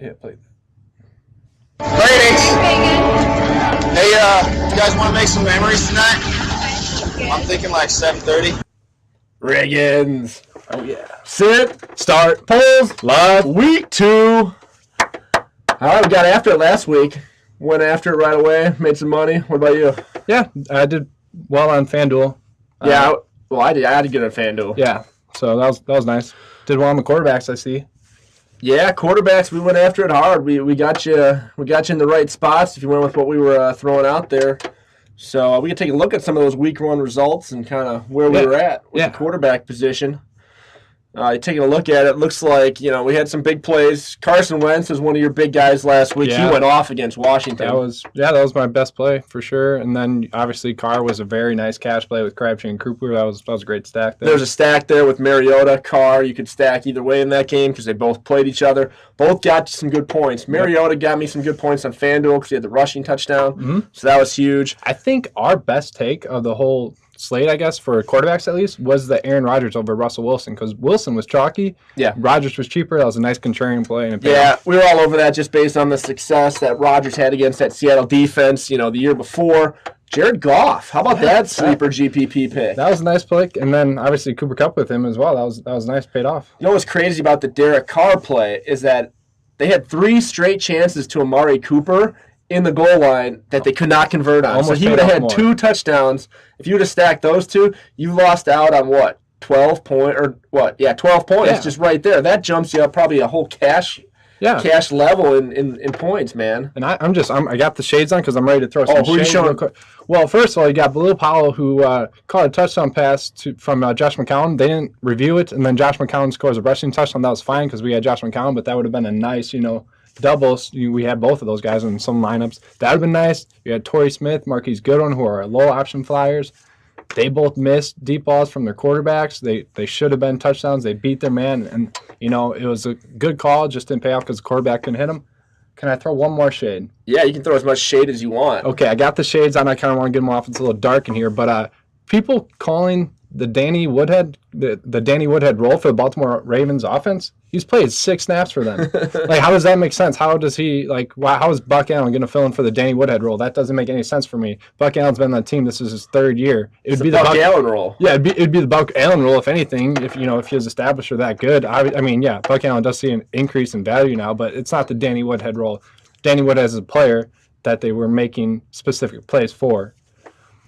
Yeah, play. Brady. Hey, you guys want to make some memories tonight? I'm thinking like 7:30. Riggins. Oh, yeah. Sit, start, polls, live, week 2. All right, we got after it last week. Went after it right away, made some money. What about you? Yeah, I did well on Fanduel. Yeah, well, I did. I had to get a Fanduel. Yeah, so that was nice. Did well on the quarterbacks, I see. Yeah, quarterbacks, we went after it hard. We got you in the right spots if you went with what we were throwing out there. So we can take a look at some of those week 1 results and kind of where we were at with the quarterback position. Taking a look at it, looks like, we had some big plays. Carson Wentz was one of your big guys last week. Yeah. He went off against Washington. That was my best play for sure. And then obviously Carr was a very nice cash play with Crabtree and Cooper. That was a great stack there. There's a stack there with Mariota, Carr. You could stack either way in that game because they both played each other. Both got some good points. Mariota got me some good points on FanDuel because he had the rushing touchdown. Mm-hmm. So that was huge. I think our best take of the whole slate, I guess, for quarterbacks at least, was the Aaron Rodgers over Russell Wilson because Wilson was chalky. Yeah. Rodgers was cheaper. That was a nice contrarian play. And we were all over that just based on the success that Rodgers had against that Seattle defense, the year before. Jared Goff, how about that sleeper GPP pick? That was a nice pick, and then obviously Cooper Kupp with him as well. That was nice, paid off. You know what's crazy about the Derek Carr play is that they had 3 straight chances to Amari Cooper in the goal line that they could not convert on. Almost so he would have had 2 touchdowns. If you would have stacked those 2, you lost out on what? 12 points or what? Yeah, 12 points just right there. That jumps you up probably a whole cash level in points, man. And I got the shades on because I'm ready to throw some shades. Who are you showing? Well, first of all, you got Blue Powell who caught a touchdown pass from Josh McCown. They didn't review it, and then Josh McCown scores a rushing touchdown. That was fine because we had Josh McCown, but that would have been a nice, doubles. We had both of those guys in some lineups. That would have been nice. You had Torrey Smith, Marquise Goodwin, who are low option flyers. They both missed deep balls from their quarterbacks. They should have been touchdowns. They beat their man, and it was a good call. Just didn't pay off because the quarterback couldn't hit them. Can I throw one more shade? Yeah, you can throw as much shade as you want. Okay, I got the shades on. I kind of want to get them off. It's a little dark in here, but people calling the Danny Woodhead the Danny Woodhead role for the Baltimore Ravens offense. He's played 6 snaps for them. How does that make sense? How does he how is Buck Allen going to fill in for the Danny Woodhead role? That doesn't make any sense for me. Buck Allen's been on the team. This is his 3rd year. It would be the Buck Allen role. Yeah, it'd be the Buck Allen role if anything. If he was established or that good. Buck Allen does see an increase in value now, but it's not the Danny Woodhead role. Danny Woodhead is a player that they were making specific plays for.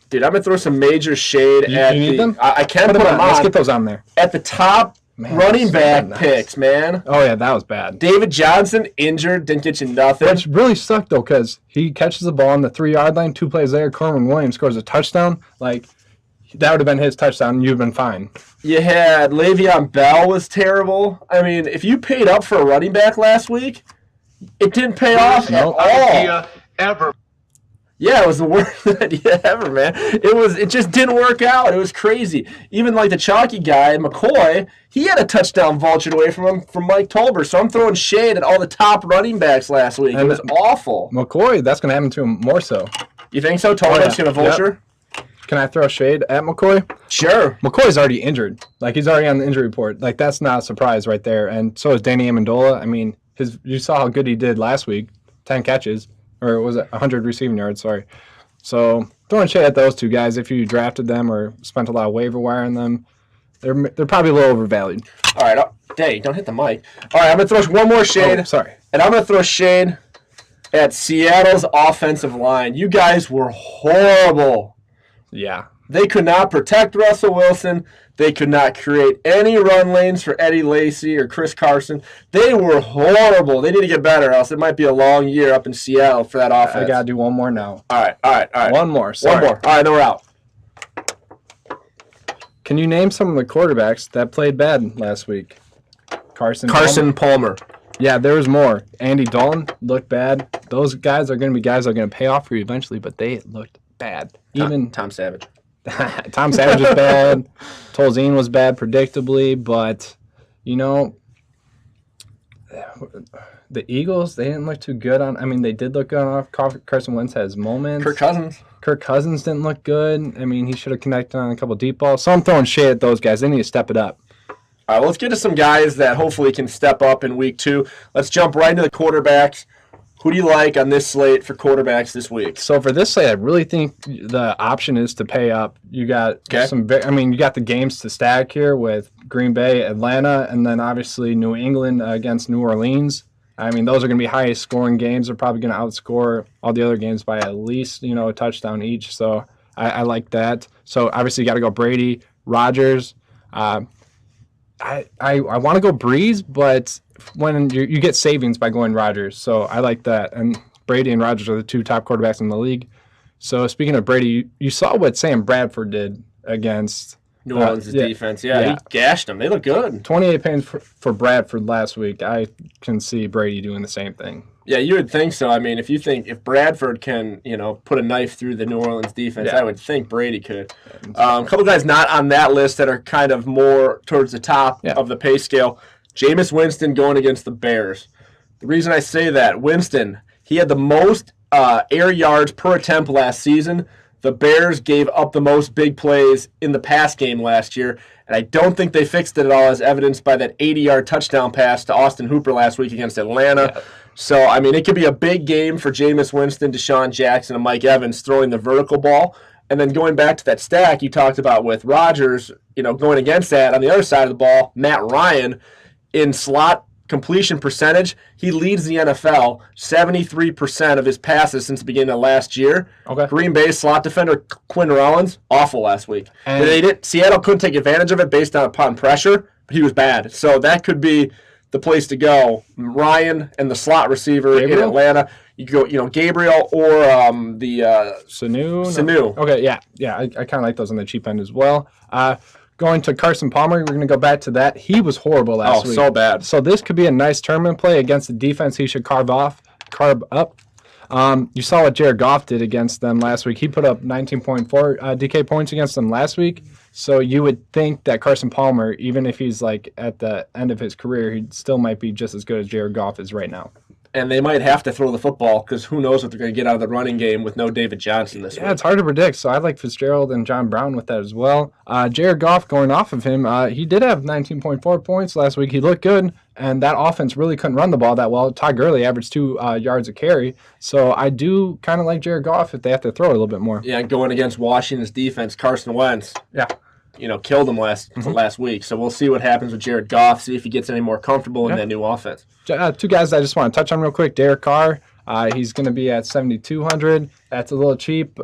Dude, I'm going to throw some major shade at you need them? I can put them on. Let's get those on there. At the top running back picks, man. Oh, yeah, that was bad. David Johnson, injured, didn't get you nothing. Which really sucked, though, because he catches the ball on the 3-yard line, 2 plays there. Corwin Williams scores a touchdown. That would have been his touchdown, and you'd have been fine. You had Le'Veon Bell was terrible. I mean, if you paid up for a running back last week, it didn't pay off at all. Idea ever. Yeah, it was the worst idea ever, man. It just didn't work out. It was crazy. Even the chalky guy, McCoy, he had a touchdown vultured away from him from Mike Tolbert. So I'm throwing shade at all the top running backs last week. It was awful. McCoy, that's going to happen to him more so. You think so? Tolbert's going to vulture? Yep. Can I throw shade at McCoy? Sure. McCoy's already injured. He's already on the injury report. That's not a surprise right there. And so is Danny Amendola. I mean, you saw how good he did last week. 10 catches. Or was it 100 receiving yards? Sorry. So throwing shade at those 2 guys if you drafted them or spent a lot of waiver wire on them. They're probably a little overvalued. All right. Dave, don't hit the mic. All right, I'm going to throw one more shade. Oh, sorry. And I'm going to throw shade at Seattle's offensive line. You guys were horrible. Yeah. They could not protect Russell Wilson. They could not create any run lanes for Eddie Lacy or Chris Carson. They were horrible. They need to get better, else it might be a long year up in Seattle for that offense. I got to do one more now. All right. One more. Sorry. One more. All right, then we're out. Can you name some of the quarterbacks that played bad last week? Carson Palmer. Yeah, there was more. Andy Dalton looked bad. Those guys are going to be guys that are going to pay off for you eventually, but they looked bad. Even Tom Savage. Tom Savage was bad. Tolzien was bad, predictably, but the Eagles, they didn't look too good on. I mean, they did look good on Carson Wentz has moments. Kirk Cousins didn't look good. I mean, he should have connected on a couple deep balls. So I'm throwing shade at those guys. They need to step it up. All right, well, let's get to some guys that hopefully can step up in week 2. Let's jump right into the quarterbacks. Who do you like on this slate for quarterbacks this week? So for this slate, I really think the option is to pay up. You got you got the games to stack here with Green Bay, Atlanta, and then obviously New England against New Orleans. I mean, those are going to be highest scoring games. They're probably going to outscore all the other games by at least, a touchdown each. So I like that. So obviously you got to go Brady, Rodgers. I want to go Breeze, but when you get savings by going Rodgers, so I like that. And Brady and Rodgers are the 2 top quarterbacks in the league. So speaking of Brady, you saw what Sam Bradford did against New Orleans' defense. Yeah, he gashed them. They look good. 28 points for Bradford last week. I can see Brady doing the same thing. Yeah, you would think so. I mean, if Bradford can, put a knife through the New Orleans defense, I would think Brady could. A couple guys not on that list that are kind of more towards the top of the pay scale. Jameis Winston going against the Bears. The reason I say that, Winston, he had the most air yards per attempt last season. The Bears gave up the most big plays in the pass game last year, and I don't think they fixed it at all, as evidenced by that 80-yard touchdown pass to Austin Hooper last week against Atlanta. Yeah. So, I mean, it could be a big game for Jameis Winston, Deshaun Jackson, and Mike Evans throwing the vertical ball. And then going back to that stack you talked about with Rodgers, going against that, on the other side of the ball, Matt Ryan, in slot completion percentage, he leads the NFL, 73% of his passes since the beginning of last year. Okay. Green Bay slot defender Quinn Rollins, awful last week. And Seattle couldn't take advantage of it based upon pressure, but he was bad. So that could be the place to go. Ryan and the slot receiver in Atlanta. You could go, Gabriel or Sanu. Okay, yeah. I kind of like those on the cheap end as well. Going to Carson Palmer, we're going to go back to that. He was horrible last week. Oh, so bad. So this could be a nice tournament play against the defense he should carve up. You saw what Jared Goff did against them last week. He put up 19.4 DK points against them last week. So you would think that Carson Palmer, even if he's like at the end of his career, he still might be just as good as Jared Goff is right now. And they might have to throw the football because who knows what they're going to get out of the running game with no David Johnson this week. Yeah, it's hard to predict. So I like Fitzgerald and John Brown with that as well. Jared Goff, going off of him, he did have 19.4 points last week. He looked good, and that offense really couldn't run the ball that well. Todd Gurley averaged 2 yards a carry. So I do kind of like Jared Goff if they have to throw a little bit more. Yeah, going against Washington's defense, Carson Wentz. Yeah. Killed him last week. So we'll see what happens with Jared Goff, see if he gets any more comfortable in that new offense. 2 guys I just want to touch on real quick. Derek Carr, he's going to be at 7,200. That's a little cheap.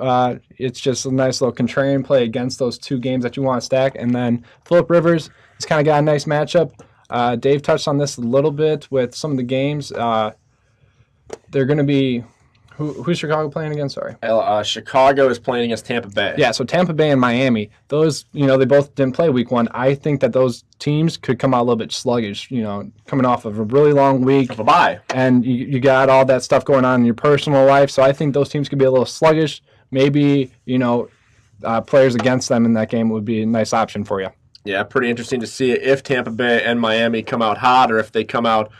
It's just a nice little contrarian play against those 2 games that you want to stack. And then Phillip Rivers, he's kind of got a nice matchup. Dave touched on this a little bit with some of the games. They're going to be... Who's Chicago playing against? Sorry. Chicago is playing against Tampa Bay. Yeah, so Tampa Bay and Miami, those, they both didn't play week 1. I think that those teams could come out a little bit sluggish, coming off of a really long week. Of a bye. And you got all that stuff going on in your personal life. So I think those teams could be a little sluggish. Maybe, players against them in that game would be a nice option for you. Yeah, pretty interesting to see if Tampa Bay and Miami come out hot or if they come out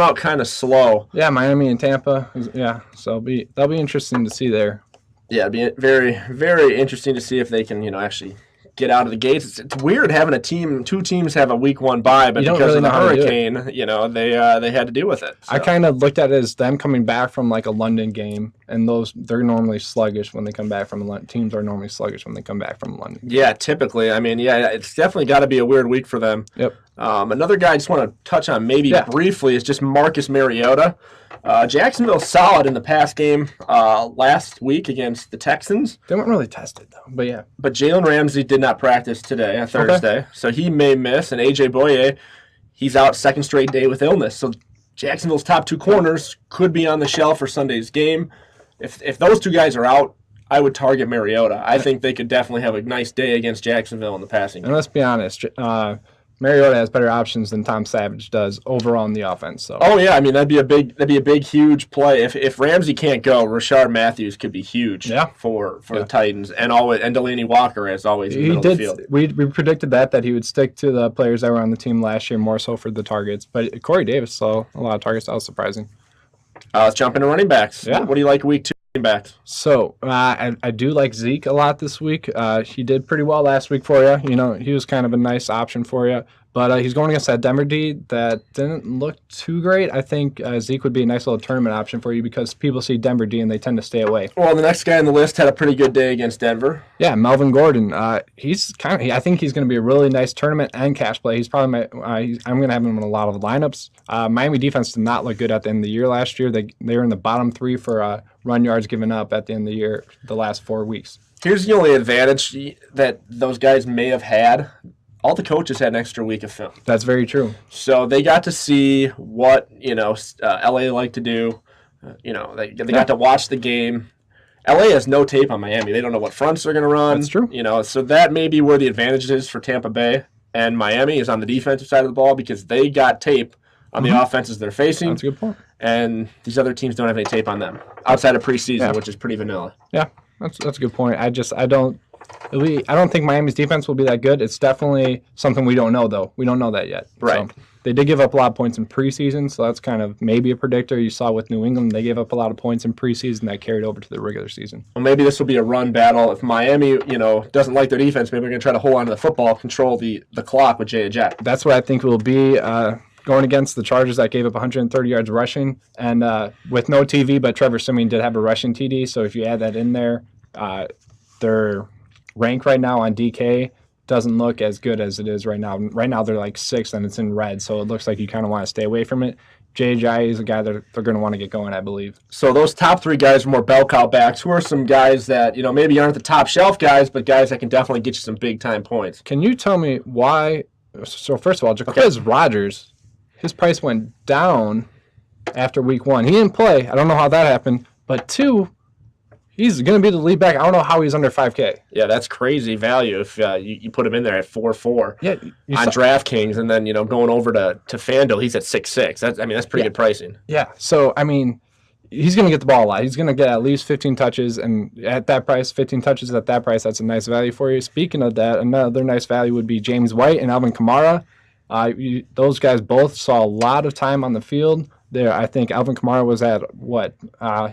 kind of slow. Yeah, Miami and Tampa. Yeah, so that'll be interesting to see there. Yeah, it'd be very, very interesting to see if they can, actually get out of the gates. It's weird having 2 teams have a week 1 bye, but because of the hurricane, they had to deal with it. So. I kind of looked at it as them coming back from like a London game, and they're normally sluggish when they come back from teams are normally sluggish when they come back from London. Yeah, typically. I mean, it's definitely got to be a weird week for them. Yep. Another guy I just want to touch on briefly is just Marcus Mariota. Jacksonville solid in the pass game last week against the Texans. They weren't really tested, though, but yeah. But Jalen Ramsey did not practice today, on Thursday, so he may miss. And A.J. Boye, he's out 2nd straight day with illness. So Jacksonville's top 2 corners could be on the shelf for Sunday's game. If those 2 guys are out, I would target Mariota. I think they could definitely have a nice day against Jacksonville in the passing game. And let's be honest, Mariota has better options than Tom Savage does overall in the offense. So. Oh yeah, I mean that'd be a big, huge play. If Ramsey can't go, Rashard Matthews could be huge for the Titans, and Delaney Walker as always in the middle of the field. We predicted that he would stick to the players that were on the team last year more so for the targets. But Corey Davis saw a lot of targets. That was surprising. Let's jump into running backs. Yeah. What do you like week 2 running backs? So I do like Zeke a lot this week. He did pretty well last week for you. He was kind of a nice option for you. But he's going against that Denver D that didn't look too great. I think Zeke would be a nice little tournament option for you because people see Denver D and they tend to stay away. Well, the next guy on the list had a pretty good day against Denver. Yeah, Melvin Gordon. I think he's going to be a really nice tournament and cash play. He's probably I'm going to have him in a lot of lineups. Miami defense did not look good at the end of the year last year. They were in the bottom 3 for run yards given up at the end of the year the last 4 weeks. Here's the only advantage that those guys may have had. All the coaches had an extra week of film. That's very true. So they got to see what, LA like to do. They got to watch the game. LA has no tape on Miami. They don't know what fronts they're going to run. That's true. So that may be where the advantage is for Tampa Bay. And Miami is on the defensive side of the ball because they got tape on the offenses they're facing. That's a good point. And these other teams don't have any tape on them outside of preseason, which is pretty vanilla. Yeah, that's a good point. I don't think Miami's defense will be that good. It's definitely something we don't know, though. We don't know that yet. Right. So they did give up a lot of points in preseason, so that's kind of maybe a predictor. You saw with New England, they gave up a lot of points in preseason that carried over to the regular season. Well, maybe this will be a run battle. If Miami, doesn't like their defense, maybe they're going to try to hold on to the football, control the clock with Ajayi. That's what I think will be going against the Chargers that gave up 130 yards rushing, and with no TV, but Trevor Siemian did have a rushing TD, so if you add that in there, their rank right now on DK doesn't look as good as it is right now. Right now they're like 6th and it's in red, so it looks like you kind of want to stay away from it. Ajayi is a guy that they're going to want to get going, I believe. So those top 3 guys are more bell cow backs. Who are some guys that, maybe aren't the top shelf guys, but guys that can definitely get you some big time points? Can you tell me why? So first of all, Jacquizz Rodgers, his price went down after week 1. He didn't play. I don't know how that happened. But 2, he's going to be the lead back. I don't know how he's under 5K. Yeah, that's crazy value if you put him in there at 4.4 on DraftKings, and then going over to Fanduel, he's at 6.6. That's pretty good pricing. Yeah, so he's going to get the ball a lot. He's going to get at least 15 touches, and at that price, 15 touches at that price, that's a nice value for you. Speaking of that, another nice value would be James White and Alvin Kamara. Those guys both saw a lot of time on the field. There, I think Alvin Kamara was at what?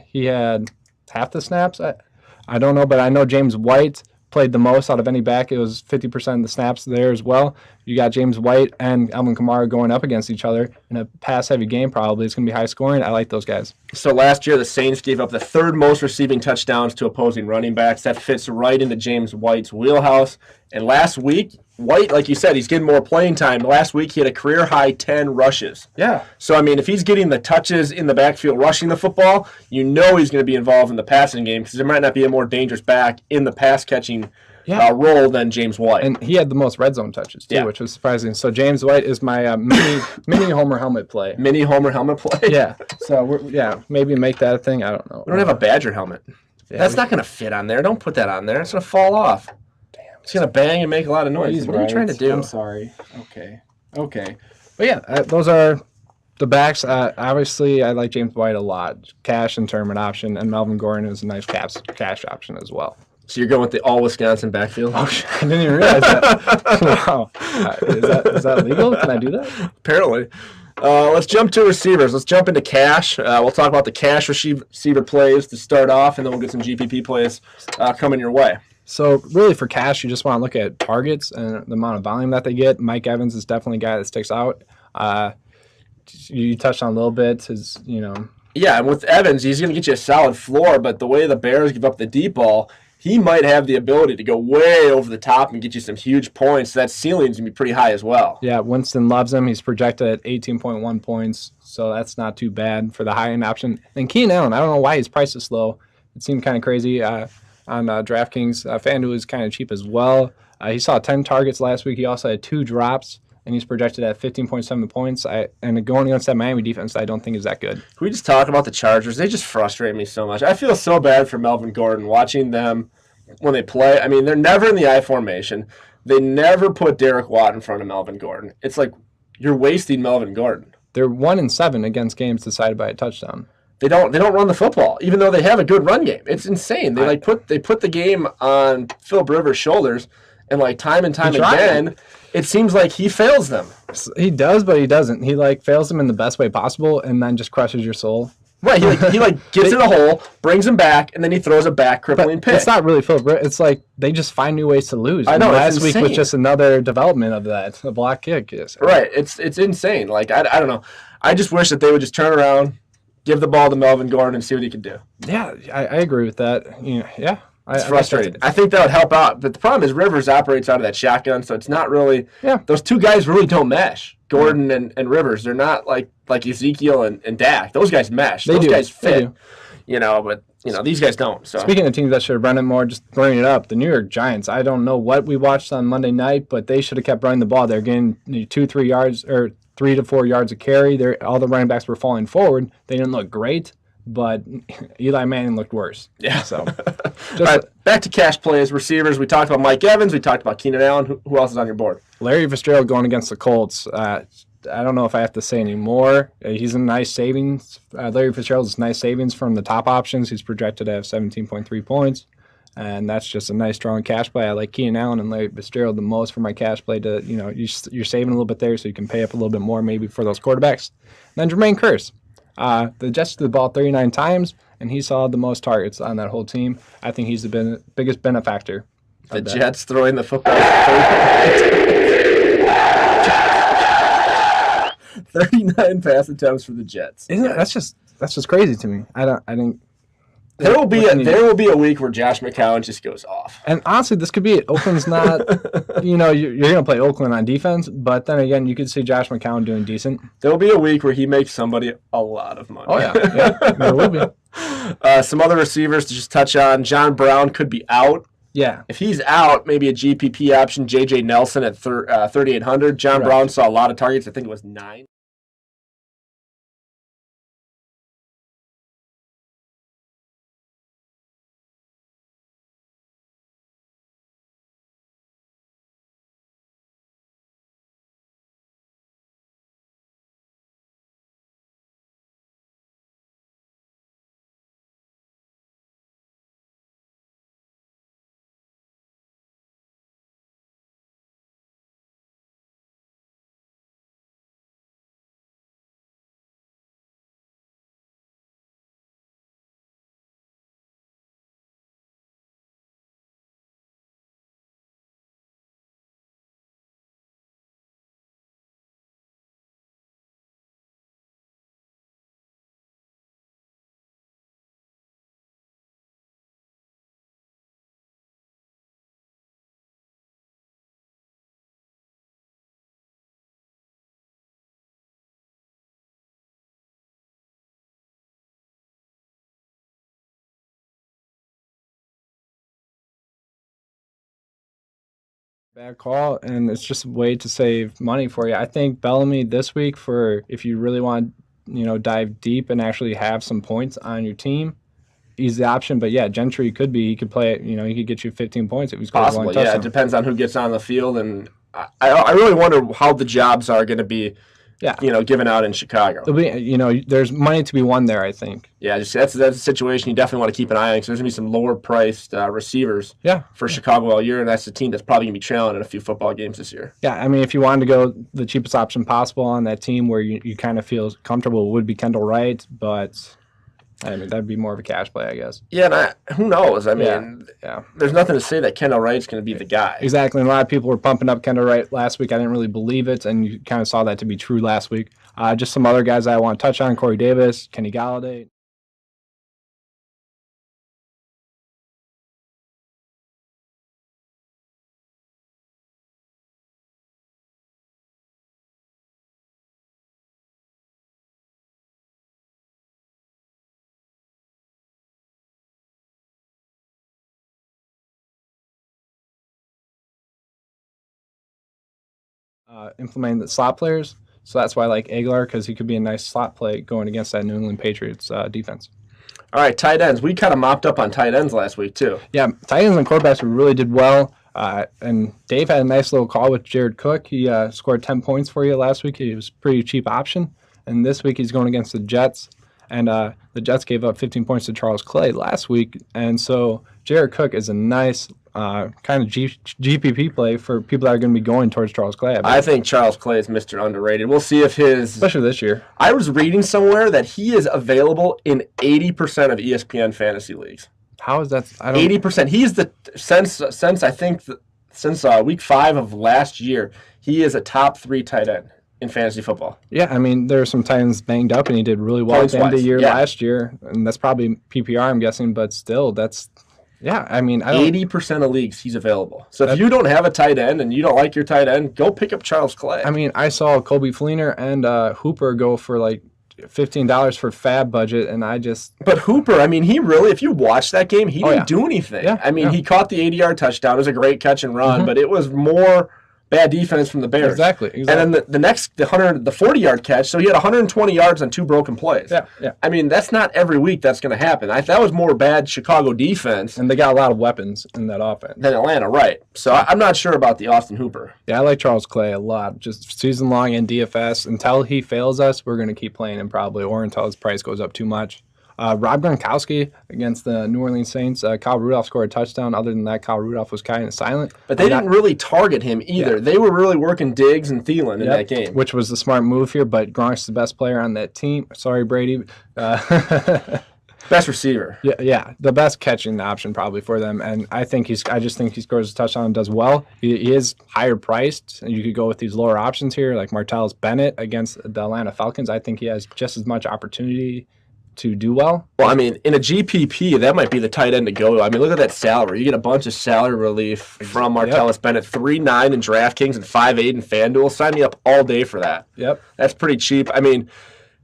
He had half the snaps? I don't know, but I know James White played the most out of any back. It was 50% of the snaps there as well. You got James White and Alvin Kamara going up against each other in a pass-heavy game probably. It's going to be high scoring. I like those guys. So last year the Saints gave up the 3rd most receiving touchdowns to opposing running backs. That fits right into James White's wheelhouse. And last week, White, like you said, he's getting more playing time. Last week he had a career-high 10 rushes. Yeah. So, if he's getting the touches in the backfield rushing the football, he's going to be involved in the passing game because there might not be a more dangerous back in the pass-catching role than James White. And he had the most red zone touches, too, which was surprising. So James White is my mini Homer helmet play. Mini Homer helmet play? Yeah. So, maybe make that a thing. I don't know. We don't have a Badger helmet. Yeah, that's not going to fit on there. Don't put that on there. It's going to fall off. It's going to bang and make a lot of noise. What are you trying to do? I'm sorry. Okay. But yeah, those are the backs. Obviously, I like James White a lot. Cash and tournament option, and Melvin Gordon is a nice cash option as well. So you're going with the all-Wisconsin backfield? Oh, I didn't even realize that. Wow. Is that legal? Can I do that? Apparently. Let's jump to receivers. Let's jump into cash. We'll talk about the cash receiver plays to start off, and then we'll get some GPP plays coming your way. So really for cash, you just want to look at targets and the amount of volume that they get. Mike Evans is definitely a guy that sticks out. You touched on a little bit. Yeah, and with Evans, he's going to get you a solid floor, but the way the Bears give up the deep ball, he might have the ability to go way over the top and get you some huge points. That ceiling's going to be pretty high as well. Yeah, Winston loves him. He's projected at 18.1 points, so that's not too bad for the high-end option. And Keenan Allen, I don't know why his price is low. It seemed kind of crazy. On DraftKings, Fanduel is kind of cheap as well. He saw 10 targets last week. He also had 2 drops, and he's projected at 15.7 points. And going against that Miami defense, I don't think is that good. Can we just talk about the Chargers? They just frustrate me so much. I feel so bad for Melvin Gordon watching them when they play. They're never in the I formation. They never put Derek Watt in front of Melvin Gordon. It's like you're wasting Melvin Gordon. They're 1-7 against games decided by a touchdown. They don't run the football, even though they have a good run game. It's insane. They put the game on Phil Rivers' shoulders, and time and time again, it seems like he fails them. He does, but he doesn't. He fails them in the best way possible, and then just crushes your soul. Right, he gets in a hole, brings him back, and then he throws a back crippling pick. It's not really Philip. It's like they just find new ways to lose. I know. Last week was just another development of that. A block kick is right. It's insane. Like I don't know. I just wish that they would just turn around, give the ball to Melvin Gordon, and see what he can do. Yeah, I agree with that. Yeah. It's frustrating. I think that would help out. But the problem is Rivers operates out of that shotgun, so it's not really – those two guys really don't mesh, Gordon and Rivers. They're not like Ezekiel and Dak. Those guys mesh. Those guys fit. But these guys don't. So speaking of teams that should have run it more, just bringing it up, the New York Giants, I don't know what we watched on Monday night, but they should have kept running the ball. They're getting 2-3 yards or 3 to 4 yards of carry. All the running backs were falling forward. They didn't look great. But Eli Manning looked worse. Yeah. So, all right, back to cash plays, receivers. We talked about Mike Evans. We talked about Keenan Allen. Who else is on your board? Larry Fitzgerald going against the Colts. I don't know if I have to say any more. He's in nice savings. Larry Fitzgerald is nice savings from the top options. He's projected to have 17.3 points. And that's just a nice, strong cash play. I like Keenan Allen and Larry Fitzgerald the most for my cash play. You're saving a little bit there so you can pay up a little bit more maybe for those quarterbacks. And then Jermaine Kearse. The Jets threw the ball 39 times, and he saw the most targets on that whole team. I think he's the biggest benefactor. The Jets throwing the football 39 pass attempts for the Jets. That's just crazy to me. I didn't. There will be a week where Josh McCown just goes off. And honestly, this could be it. Oakland's not, you're going to play Oakland on defense, but then again, you could see Josh McCown doing decent. There will be a week where he makes somebody a lot of money. Oh, yeah, there will be. Some other receivers to just touch on. John Brown could be out. Yeah. If he's out, maybe a GPP option, J.J. Nelson at 3,800. John Brown saw a lot of targets. I think it was 9. Bad call, and it's just a way to save money for you. I think Bellamy this week, for if you really want to, dive deep and actually have some points on your team, he's the option. But yeah, Gentry he could play it. He could get you 15 points if he scores one touchdown. Yeah, it depends on who gets on the field, and I really wonder how the jobs are going to be. Yeah, given out in Chicago. There'll be, there's money to be won there, I think. Yeah, that's a situation you definitely want to keep an eye on, because there's going to be some lower-priced receivers for Chicago all year, and that's the team that's probably going to be trailing in a few football games this year. Yeah, I mean, if you wanted to go the cheapest option possible on that team where you kind of feel comfortable, would be Kendall Wright, but I mean, that'd be more of a cash play, I guess. Yeah, and who knows? I mean, there's nothing to say that Kendall Wright's going to be the guy. Exactly, and a lot of people were pumping up Kendall Wright last week. I didn't really believe it, and you kind of saw that to be true last week. Just some other guys I want to touch on: Corey Davis, Kenny Galladay. Implementing the slot players. So that's why I like Aghlor, because he could be a nice slot play going against that New England Patriots defense. All right, tight ends. We kind of mopped up on tight ends last week, too. Yeah, tight ends and quarterbacks really did well. And Dave had a nice little call with Jared Cook. He scored 10 points for you last week. He was a pretty cheap option. And this week he's going against the Jets. And the Jets gave up 15 points to Charles Clay last week. And so Jared Cook is a nice kind of GPP play for people that are going to be going towards Charles Clay. I think Charles Clay is Mr. Underrated. We'll see if especially this year. I was reading somewhere that he is available in 80% of ESPN fantasy leagues. How is that? 80%. He's since week 5 of last year, he is a top 3 tight end in fantasy football. Yeah, I mean, there are some tight ends banged up, and he did really well at the end of the year last year, and that's probably PPR, I'm guessing, but still, that's, yeah, I mean, 80% of leagues, he's available. So if you don't have a tight end and you don't like your tight end, go pick up Charles Clay. I mean, I saw Colby Fleener and Hooper go for like $15 for fab budget, and But Hooper, I mean, he really, if you watch that game, he didn't do anything. Yeah, I mean, he caught the 80-yard touchdown. It was a great catch and run, but it was more bad defense from the Bears. Exactly. And then the 40-yard catch, so he had 120 yards on 2 broken plays. Yeah. I mean, that's not every week that's going to happen. That was more bad Chicago defense. And they got a lot of weapons in that offense. Than Atlanta, right. So I'm not sure about the Austin Hooper. Yeah, I like Charles Clay a lot. Just season long in DFS. Until he fails us, we're going to keep playing him probably, or until his price goes up too much. Rob Gronkowski against the New Orleans Saints. Kyle Rudolph scored a touchdown. Other than that, Kyle Rudolph was kind of silent. But they didn't really target him either. Yeah. They were really working Diggs and Thielen in that game. Which was the smart move here, but Gronk's the best player on that team. Sorry, Brady. Best receiver. Yeah, the best catching option probably for them. And I just think he scores a touchdown and does well. He is higher priced, and you could go with these lower options here, like Martellus Bennett against the Atlanta Falcons. I think he has just as much opportunity to do well. Well, I mean, in a GPP, that might be the tight end to go. I mean, look at that salary. You get a bunch of salary relief from Martellus Bennett, 3.9 in DraftKings and 5.8 in Fanduel. Sign me up all day for that. Yep. That's pretty cheap. I mean,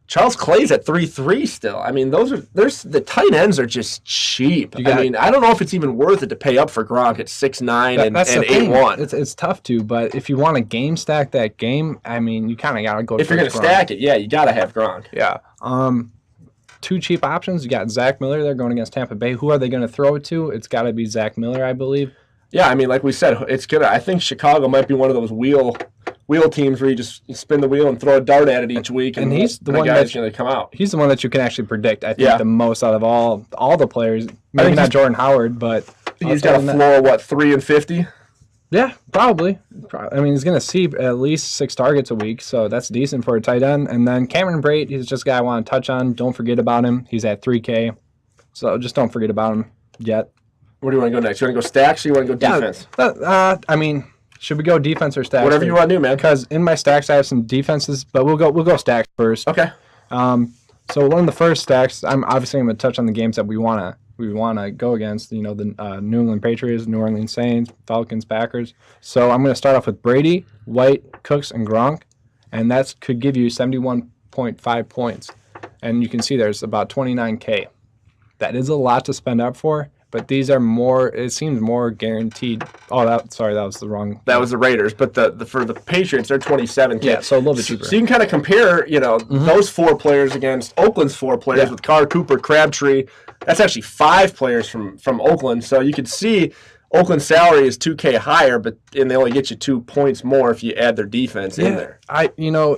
Charles Clay's at 3.3 still. I mean, the tight ends are just cheap. I mean, I don't know if it's even worth it to pay up for Gronk at 6.9 and 8.1. It's tough to, but if you want to game stack that game, I mean, you kind of got to go. If you're going to stack it, you got to have Gronk. Yeah. 2 cheap options. You got Zach Miller there going against Tampa Bay. Who are they going to throw it to? It's got to be Zach Miller, I believe. Yeah, I mean, like we said, I think Chicago might be one of those wheel teams where you just spin the wheel and throw a dart at it each week, and he's the one that's going to come out. He's the one that you can actually predict. I think the most out of all the players. Maybe not Jordan Howard, but he's got a floor of 3-50. Yeah, probably. I mean, he's going to see at least 6 targets a week, so that's decent for a tight end. And then Cameron Brate, he's just a guy I want to touch on. Don't forget about him. He's at 3K, so just don't forget about him yet. Where do you want to go next? You want to go stacks or you want to go defense? I mean, should we go defense or stacks? Whatever you want to do, man. Because in my stacks I have some defenses, but we'll go stacks first. Okay. So one of the first stacks, I'm obviously going to touch on the games that we want to go against, the New England Patriots, New Orleans Saints, Falcons, Packers. So I'm going to start off with Brady, White, Cooks, and Gronk, and that could give you 71.5 points. And you can see there's about 29K. That is a lot to spend up for, but these are more, it seems more guaranteed. Oh, that was the wrong. That was the Raiders, but for the Patriots, they're 27K. Yeah, so a little bit cheaper. So you can kind of compare, those 4 players against Oakland's 4 players with Carr, Cooper, Crabtree. That's actually 5 players from Oakland. So you could see Oakland's salary is 2K higher, and they only get you 2 points more if you add their defense in there.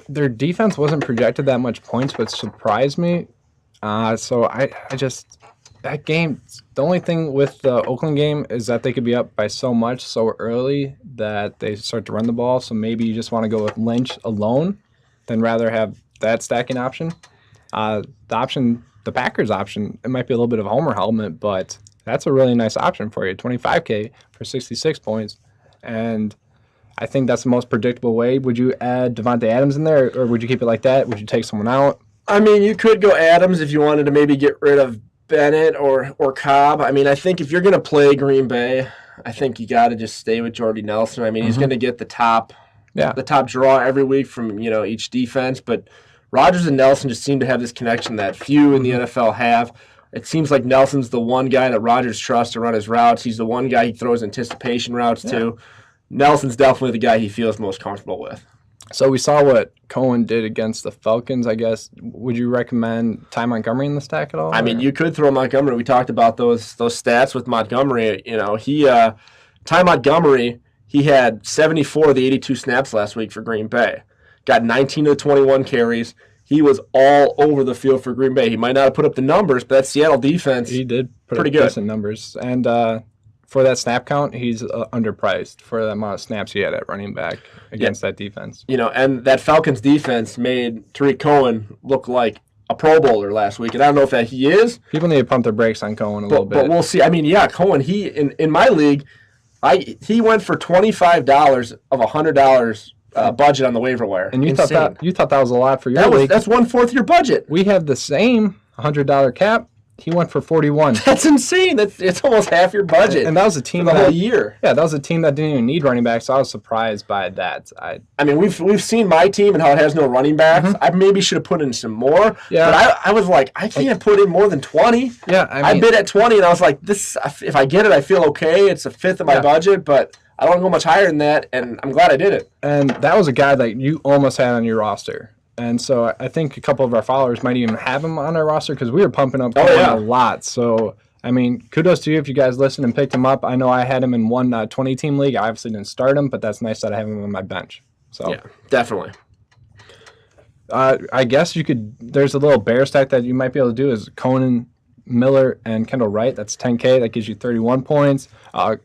Their defense wasn't projected that much points, but surprised me. So I just, that game, the only thing with the Oakland game is that they could be up by so much so early that they start to run the ball. So maybe you just want to go with Lynch alone than rather have that stacking option. The Packers option, it might be a little bit of a homer helmet, but that's a really nice option for you. 25K for 66 points. And I think that's the most predictable way. Would you add Devontae Adams in there, or would you keep it like that? Would you take someone out? I mean, you could go Adams if you wanted to maybe get rid of Bennett or Cobb. I mean, I think if you're going to play Green Bay, I think you got to just stay with Jordy Nelson. I mean, he's going to get the top draw every week from, each defense, but Rodgers and Nelson just seem to have this connection that few in the NFL have. It seems like Nelson's the one guy that Rodgers trusts to run his routes. He's the one guy he throws anticipation routes to. Nelson's definitely the guy he feels most comfortable with. So we saw what Cohen did against the Falcons, I guess. Would you recommend Ty Montgomery in the stack at all? I mean, you could throw Montgomery. We talked about those stats with Montgomery. Ty Montgomery, he had 74 of the 82 snaps last week for Green Bay. Got 19 of the 21 carries. He was all over the field for Green Bay. He might not have put up the numbers, but that Seattle defense, he did put pretty up good. Decent numbers. And for that snap count, he's underpriced for the amount of snaps he had at running back against that defense. And that Falcons defense made Tariq Cohen look like a Pro Bowler last week, and I don't know if that he is. People need to pump their brakes on Cohen a little bit. But we'll see. I mean, Cohen, he in my league, he went for $25 of $100 budget on the waiver wire. And you thought that was a lot for your league. That's 1/4 your budget. We have the same $100 cap. He went for 41. That's insane. It's almost half your budget. And that was a team for the whole year. Yeah, that was a team that didn't even need running backs. So I was surprised by that. I mean, we've seen my team and how it has no running backs. Mm-hmm. I maybe should have put in some more. Yeah. But I was like, I can't put in more than 20. Yeah. I bid at 20, and I was like, this. If I get it, I feel okay. It's a fifth of my budget, but I don't go much higher than that, and I'm glad I did it. And that was a guy that you almost had on your roster. And so I think a couple of our followers might even have him on our roster because we were pumping up a lot. So, I mean, kudos to you if you guys listened and picked him up. I know I had him in one 20-team league. I obviously didn't start him, but that's nice that I have him on my bench. So yeah, definitely. I guess you could – there's a little bear stack that you might be able to do is Conan, Miller, and Kendall Wright. That's $10K. That gives you 31 points.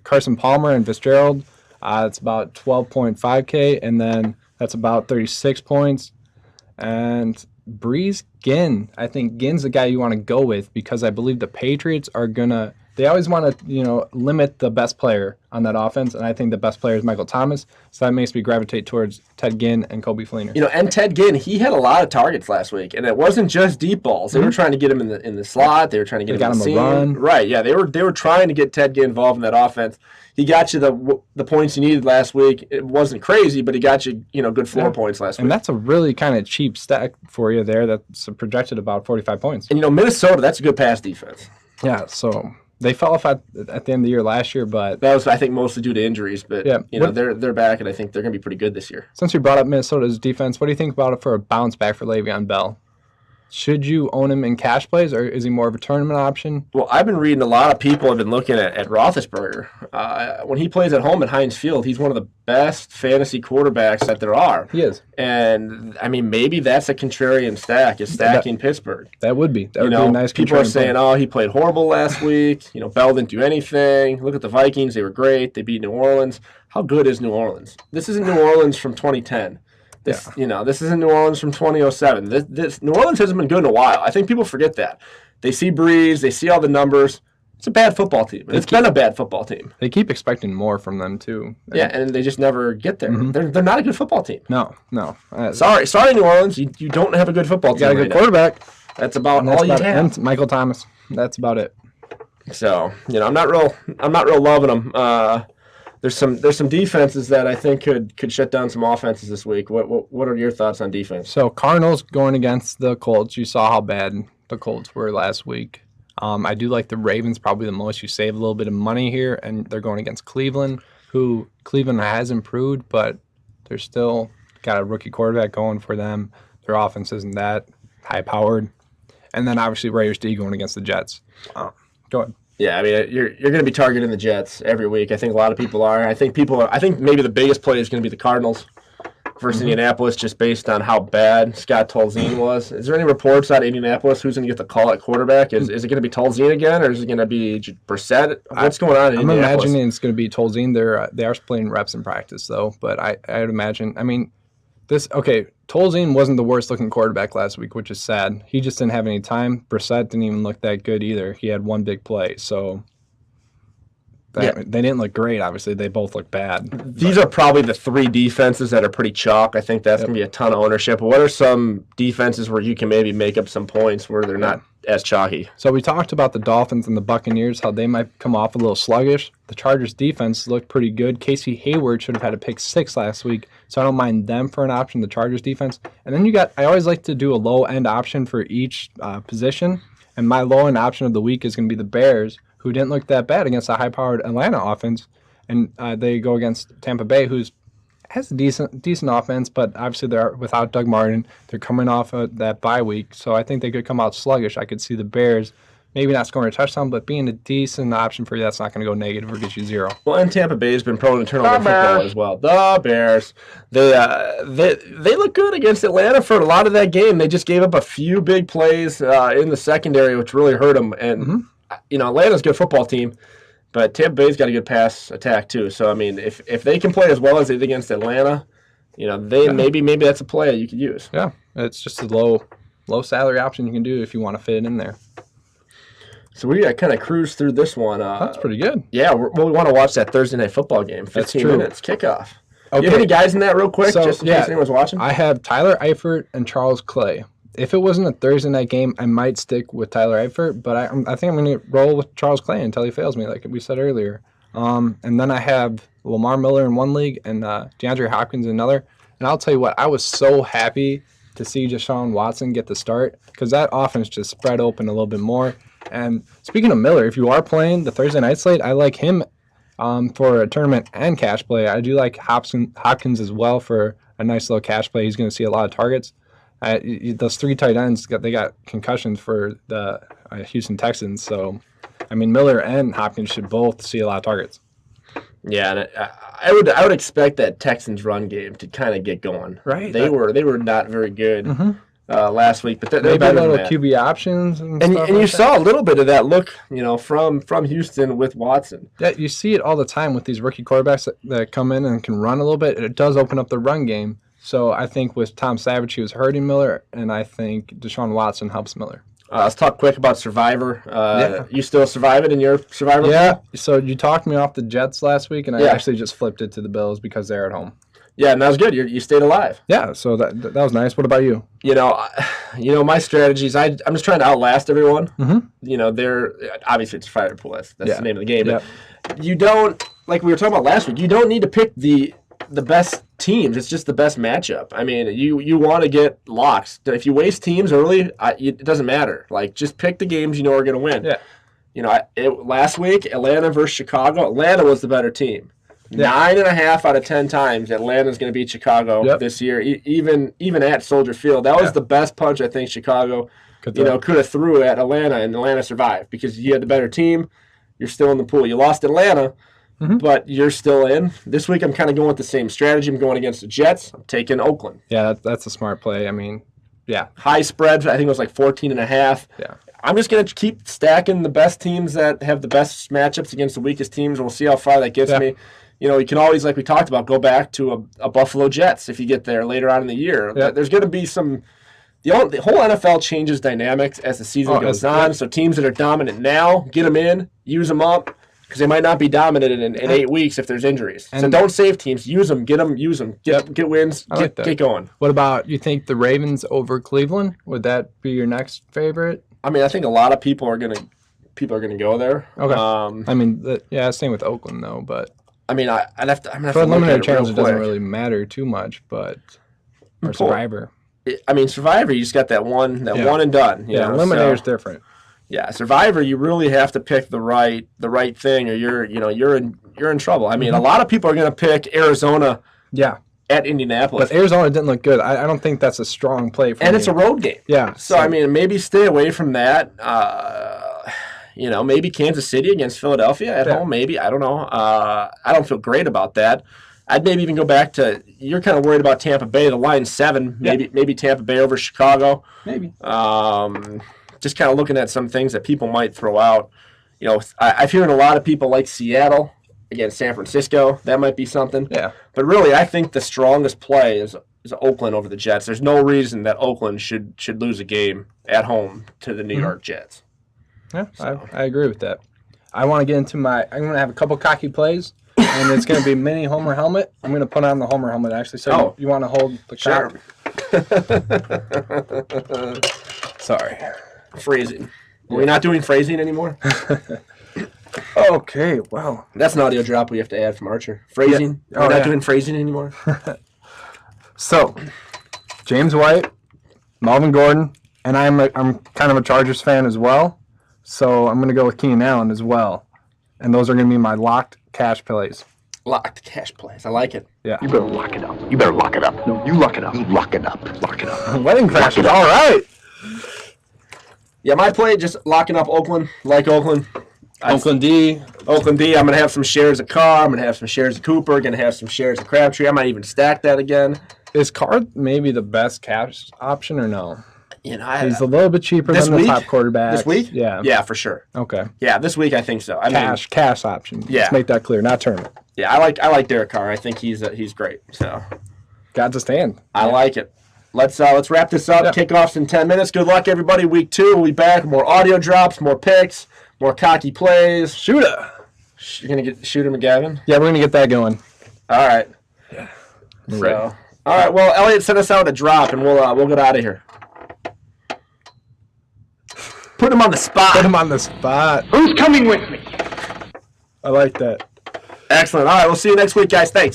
Carson Palmer and Fitzgerald, it's about 12.5K, and then that's about 36 points. And Breeze Ginn, I think Ginn's the guy you want to go with because I believe the Patriots are gonna. They always want to, limit the best player on that offense, and I think the best player is Michael Thomas. So that makes me gravitate towards Ted Ginn and Kobe Fleener. And Ted Ginn, he had a lot of targets last week, and it wasn't just deep balls. They were trying to get him in the slot. They were trying to get him in the seam. Run. Right? Yeah, they were trying to get Ted Ginn involved in that offense. He got you the points you needed last week. It wasn't crazy, but he got you good floor points last week. And that's a really kind of cheap stack for you there. That's projected about 45 points. And Minnesota, that's a good pass defense. Yeah, so they fell off at the end of the year last year, but that was I think mostly due to injuries. But they're back, and I think they're going to be pretty good this year. Since we brought up Minnesota's defense, what do you think about it for a bounce back for Le'Veon Bell? Should you own him in cash plays, or is he more of a tournament option? Well, I've been reading a lot of people have been looking at Roethlisberger. When he plays at home at Heinz Field, he's one of the best fantasy quarterbacks that there are. He is. And, I mean, maybe that's a contrarian stack, is stacking Pittsburgh. That would be. That would be a nice people are saying, he played horrible last week. Bell didn't do anything. Look at the Vikings. They were great. They beat New Orleans. How good is New Orleans? This isn't New Orleans from 2010. This isn't New Orleans from 2007. This New Orleans hasn't been good in a while. I think people forget that. They see Breeze, they see all the numbers. It's a bad football team. It's been a bad football team. They keep expecting more from them too. Yeah, and they just never get there. Mm-hmm. They're not a good football team. No. Sorry, New Orleans. You don't have a good football team. You got a good quarterback. That's about all you have. And Michael Thomas. That's about it. So I'm not real loving them. There's some defenses that I think could shut down some offenses this week. What are your thoughts on defense? So Cardinals going against the Colts. You saw how bad the Colts were last week. I do like the Ravens probably the most. You save a little bit of money here, and they're going against Cleveland, who Cleveland has improved, but they're still got a rookie quarterback going for them. Their offense isn't that high-powered. And then obviously Raiders D going against the Jets. Go ahead. Yeah, I mean, you're going to be targeting the Jets every week. I think a lot of people are. I think maybe the biggest play is going to be the Cardinals versus Indianapolis, just based on how bad Scott Tolzien was. Is there any reports out of Indianapolis who's going to get the call at quarterback? Is it going to be Tolzien again, or is it going to be Brissett? What's going on in Indianapolis? I'm imagining it's going to be Tolzien. They are splitting reps in practice, though. But I'd imagine. I mean, Tolzien wasn't the worst-looking quarterback last week, which is sad. He just didn't have any time. Brissett didn't even look that good either. He had one big play, so they didn't look great, obviously. They both look bad. These are probably the three defenses that are pretty chalk. I think that's going to be a ton of ownership. What are some defenses where you can maybe make up some points where they're not as chalky? So we talked about the Dolphins and the Buccaneers, how they might come off a little sluggish. The Chargers defense looked pretty good. Casey Hayward should have had a pick 6 last week, so I don't mind them for an option, the Chargers defense. And then I always like to do a low-end option for each position, and my low-end option of the week is going to be the Bears, who didn't look that bad against a high-powered Atlanta offense. And they go against Tampa Bay, who has a decent offense, but obviously they're without Doug Martin. They're coming off of that bye week, so I think they could come out sluggish. I could see the Bears maybe not scoring a touchdown, but being a decent option for you that's not going to go negative or get you 0. Well, and Tampa Bay has been prone to turnover football as well. The Bears, they look good against Atlanta for a lot of that game. They just gave up a few big plays in the secondary, which really hurt them. And Atlanta's a good football team, But Tampa Bay's got a good pass attack too. So I mean, if they can play as well as they did against Atlanta, maybe that's a play you could use. Yeah, it's just a low salary option you can do if you want to fit it in there. So we kind of cruise through this one. That's pretty good. Yeah, we want to watch that Thursday night football game. 15 minutes kickoff. Okay. You have any guys in that real quick, just in case anyone's watching? I have Tyler Eifert and Charles Clay. If it wasn't a Thursday night game, I might stick with Tyler Eifert, but I think I'm going to roll with Charles Clay until he fails me, like we said earlier. And then I have Lamar Miller in one league and DeAndre Hopkins in another. And I'll tell you what, I was so happy to see Deshaun Watson get the start because that offense just spread open a little bit more. And speaking of Miller, if you are playing the Thursday night slate, I like him for a tournament and cash play. I do like Hopkins as well for a nice little cash play. He's going to see a lot of targets. Those 3 tight ends, they got concussions for the Houston Texans. So, I mean, Miller and Hopkins should both see a lot of targets. Yeah, and I would expect that Texans run game to kind of get going. Right. They were not very good last week, but they're maybe better a little than that. QB options and you saw a little bit of that look, from Houston with Watson. Yeah, you see it all the time with these rookie quarterbacks that come in and can run a little bit. It does open up the run game. So I think with Tom Savage, he was hurting Miller, and I think Deshaun Watson helps Miller. Let's talk quick about Survivor. You still survive it in your Survivor? Yeah. So you talked me off the Jets last week, and I actually just flipped it to the Bills because they're at home. Yeah, and that was good. You stayed alive. Yeah, so that was nice. What about you? My strategies. I'm just trying to outlast everyone. Mm-hmm. They're obviously it's Survivor pool. That's the name of the game. Yep. But you don't, like we were talking about last week. You don't need to pick the best teams. It's just the best matchup. I mean, you want to get locks. If you waste teams early, it doesn't matter. Like, just pick the games you know are going to win. Yeah. Last week, Atlanta versus Chicago. Atlanta was the better team. Yeah. 9.5 out of 10 times, Atlanta's going to beat Chicago this year, even at Soldier Field. That was the best punch I think Chicago could have threw at Atlanta, and Atlanta survived because you had the better team. You're still in the pool. You lost Atlanta. But you're still in. This week I'm kind of going with the same strategy. I'm going against the Jets. I'm taking Oakland. Yeah, that's a smart play. I mean, yeah. High spread, I think it was like 14.5. Yeah. I'm just going to keep stacking the best teams that have the best matchups against the weakest teams, and we'll see how far that gets me. You can always, like we talked about, go back to a Buffalo Jets if you get there later on in the year. Yeah. There's going to be some – the whole NFL changes dynamics as the season goes on. So teams that are dominant now, get them in, use them up. Because they might not be dominant in 8 weeks if there's injuries. So don't save teams. Use them. Get them. Use them. Get wins. Get going. What about, you think the Ravens over Cleveland? Would that be your next favorite? I mean, I think a lot of people are gonna go there. Okay. Same with Oakland though. But I mean, I'm gonna have for to eliminator challenge, it doesn't really matter too much. But or Survivor. Survivor, you just got that one and done. Eliminator's different. Yeah, Survivor, you really have to pick the right thing, or you're in trouble. I mean, a lot of people are going to pick Arizona. Yeah. At Indianapolis, but Arizona didn't look good. I don't think that's a strong play for me. And it's a road game. Yeah. So I mean, maybe stay away from that. Maybe Kansas City against Philadelphia at home. Maybe, I don't know. I don't feel great about that. I'd maybe even go back to, you're kind of worried about Tampa Bay. The line's 7. Maybe Tampa Bay over Chicago. Maybe. Just kind of looking at some things that people might throw out. I've heard a lot of people like Seattle against San Francisco. That might be something. Yeah. But really, I think the strongest play is Oakland over the Jets. There's no reason that Oakland should lose a game at home to the New York Jets. Yeah, so. I agree with that. I want to get into I'm going to have a couple cocky plays, and it's going to be mini Homer helmet. I'm going to put on the Homer helmet, actually. So you want to hold the sure. cock? Sorry. Phrasing. Are we not doing phrasing anymore? Okay, well. That's an audio drop we have to add from Archer. Phrasing. Yeah. We're not doing phrasing anymore. So, James White, Melvin Gordon, and I'm kind of a Chargers fan as well. So I'm going to go with Keenan Allen as well. And those are going to be my locked cash plays. Locked cash plays. I like it. Yeah. You better lock it up. You better lock it up. No, you lock it up. You lock it up. Lock it up. Wedding crashers. All right. Yeah, my play, just locking up Oakland. Like Oakland. Oakland D. I'm going to have some shares of Carr. I'm going to have some shares of Cooper. Going to have some shares of Crabtree. I might even stack that again. Is Carr maybe the best cash option or no? You know, He's a little bit cheaper this than the week? top quarterback. This week? Yeah. Yeah, for sure. Okay. Yeah, this week I think so. I mean, Cash option. Yeah. Let's make that clear, not tournament. yeah, I like Derek Carr. I think he's great. So Got to stand. I like it. Let's wrap this up. Yeah. Kickoffs in 10 minutes. Good luck, everybody. Week 2, we'll be back. More audio drops, more picks, more cocky plays. Shooter. You're gonna get Shooter McGavin. Yeah, we're gonna get that going. All right. Yeah. So, all right. Well, Elliot sent us out a drop, and we'll get out of here. Put him on the spot. Put him on the spot. Who's coming with me? I like that. Excellent. All right. We'll see you next week, guys. Thanks.